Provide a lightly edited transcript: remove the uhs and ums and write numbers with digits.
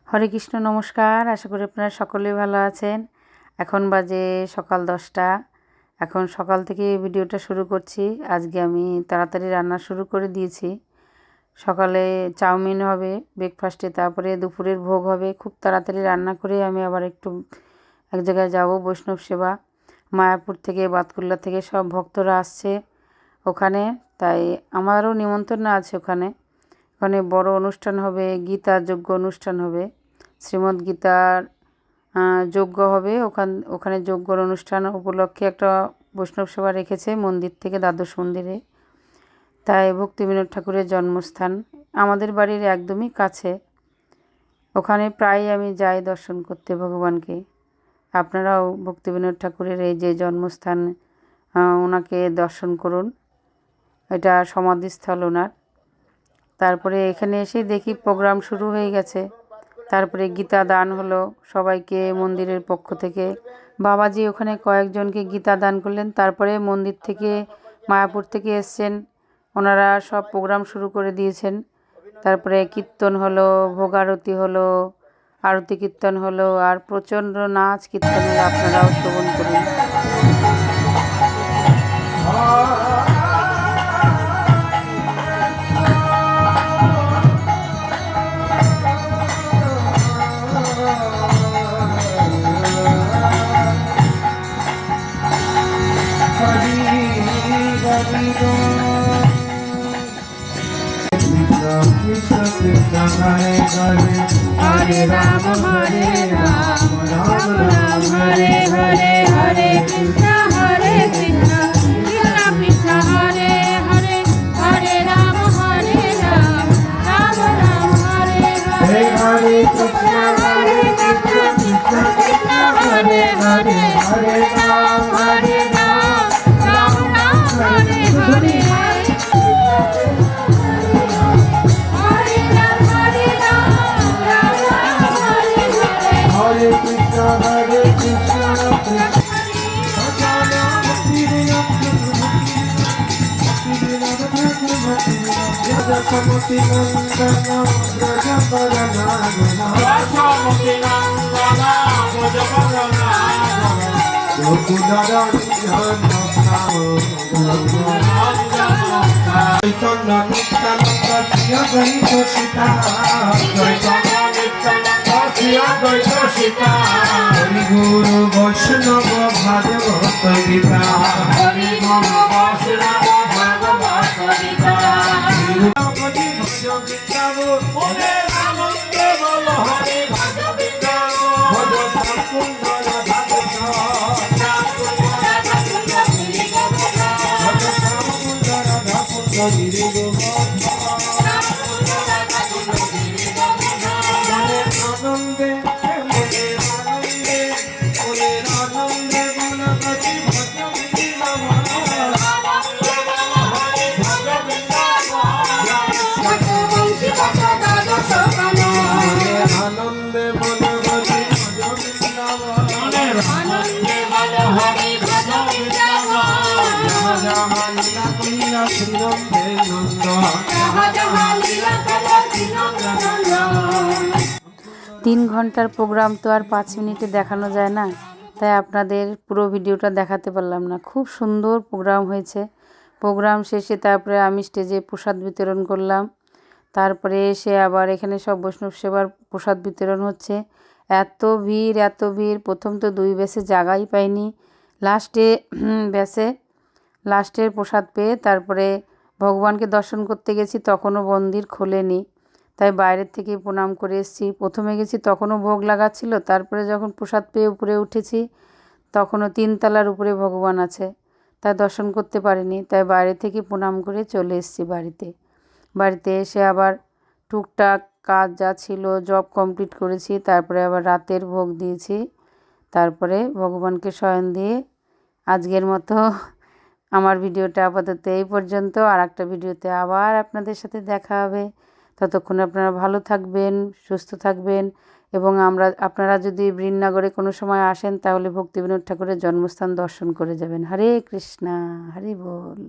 হরে কৃষ্ণ, নমস্কার। আশা করি আপনারা সকলেই ভালো আছেন। এখন বাজে সকাল 10টা। এখন সকাল থেকে ভিডিওটা শুরু করছি। আজকে আমি তাড়াতাড়ি রান্না শুরু করে দিয়েছি। সকালে চাউমিন হবে ব্রেকফাস্টে, তারপরে দুপুরের ভোগ হবে। খুব তাড়াতাড়ি রান্না করে আমি আবার একটু এক জায়গায় যাব, বৈষ্ণব সেবা। মায়াপুর থেকে, বাতকুল্লা থেকে সব ভক্তরা আসছে ওখানে, তাই আমারও নিমন্ত্রণ আছে ওখানে। ওখানে বড় অনুষ্ঠান হবে, গীতা যজ্ঞ অনুষ্ঠান হবে, শ্রীমদ্ গীতার যজ্ঞ হবে। ওখানে যজ্ঞর অনুষ্ঠান উপলক্ষে একটা বৈষ্ণব সভা রেখেছে মন্দির থেকে, দ্বাদশ মন্দিরে। তাই ভক্তিবিনোদ ঠাকুরের জন্মস্থান আমাদের বাড়ির একদমই কাছে। ওখানে প্রায় আমি যাই দর্শন করতে ভগবানকে। আপনারাও ভক্তিবিনোদ ঠাকুরের এই যে জন্মস্থান, ওনাকে দর্শন করুন। এটা সমাধিস্থল ওনার। তারপরে এখানে এসে দেখি প্রোগ্রাম শুরু হয়ে গেছে। তারপরে গীতা দান হলো সবাইকে মন্দিরের পক্ষ থেকে। বাবাজি ওখানে কয়েকজনকে গীতা দান করলেন। তারপরে মন্দির থেকে, মায়াপুর থেকে এসছেন, ওনারা সব প্রোগ্রাম শুরু করে দিয়েছেন। তারপরে কীর্তন হলো, ভোগারতি হলো, আরতি কীর্তন হলো, আর প্রচণ্ড নাচ কীর্তন হলো। আপনারাও শ্রবণ করুন। Hare Rama, Hare Rama, Rama Rama, Hare Hare, Hare Krishna, Krishna Krishna, Hare Hare, Hare Rama, Hare Rama, Rama Rama, Hare Hare, Hare Krishna, Krishna Krishna, Hare Hare, Hare Rama, Hare Rama, Rama Rama, Hare Hare. গুরু বৈষ্ণব ভাগবত গীতা, হরি গুরু বৈষ্ণব ভাগবত গীতা, হরি ভজ বৃন্দাবন, ওরে আনন্দে বল হরে ভজ বৃন্দাবন, ভজ সাকুণ্ডল রাধা কৃষ্ণ, সাকুণ্ডল রাধা কুঞ্জ গিরি গোবর্ধন, ভজ সাকুণ্ডল রাধা কুঞ্জ গিরি গোবর্ধন, সাকুণ্ডল রাধা কুঞ্জ গিরি গোবর্ধন, আনন্দে তিন ঘন্টার প্রোগ্রাম তো আর 5 মিনিটে দেখানো যায় না, তাই আপনাদের পুরো ভিডিওটা দেখাতে পারলাম না। খুব সুন্দর প্রোগ্রাম হয়েছে। প্রোগ্রাম শেষে তারপরে আমি স্টেজে প্রসাদ বিতরণ করলাম। তারপরে এসে আবার এখানে সব বৈষ্ণব সেবার প্রসাদ বিতরণ হচ্ছে। এত ভিড়, প্রথম তো 2 ব্যাচে জায়গাই পাইনি। লাস্টের প্রসাদ পেয়ে তারপরে ভগবানকে দর্শন করতে গেছি, তখনও মন্দির খোলেনি, তাই বাইরের থেকে প্রণাম করে এসেছি। প্রথমে গেছি তখনও ভোগ লাগাচ্ছিল, তারপরে যখন প্রসাদ পেয়ে উপরে উঠেছি তখনও 3 তলার উপরে ভগবান আছে, তাই দর্শন করতে পারিনি। তাই বাইরে থেকে প্রণাম করে চলে এসেছি বাড়িতে এসে আবার টুকটাক কাজ যা ছিল জব কমপ্লিট করেছি। তারপরে আবার রাতের ভোগ দিয়েছি। তারপরে ভগবানকে শয়ন দিয়ে আজকের মতো আমার ভিডিওটা আপাতত এই পর্যন্ত। আর একটা ভিডিওতে আবার আপনাদের সাথে দেখা হবে। ততক্ষণ আপনারা ভালো থাকবেন, সুস্থ থাকবেন, এবং আপনারা যদি বৃন্দাবনে কোনো সময় আসেন তাহলে ভক্তিবিনোদ ঠাকুরের জন্মস্থান দর্শন করে যাবেন। হরে কৃষ্ণা, হরি বল।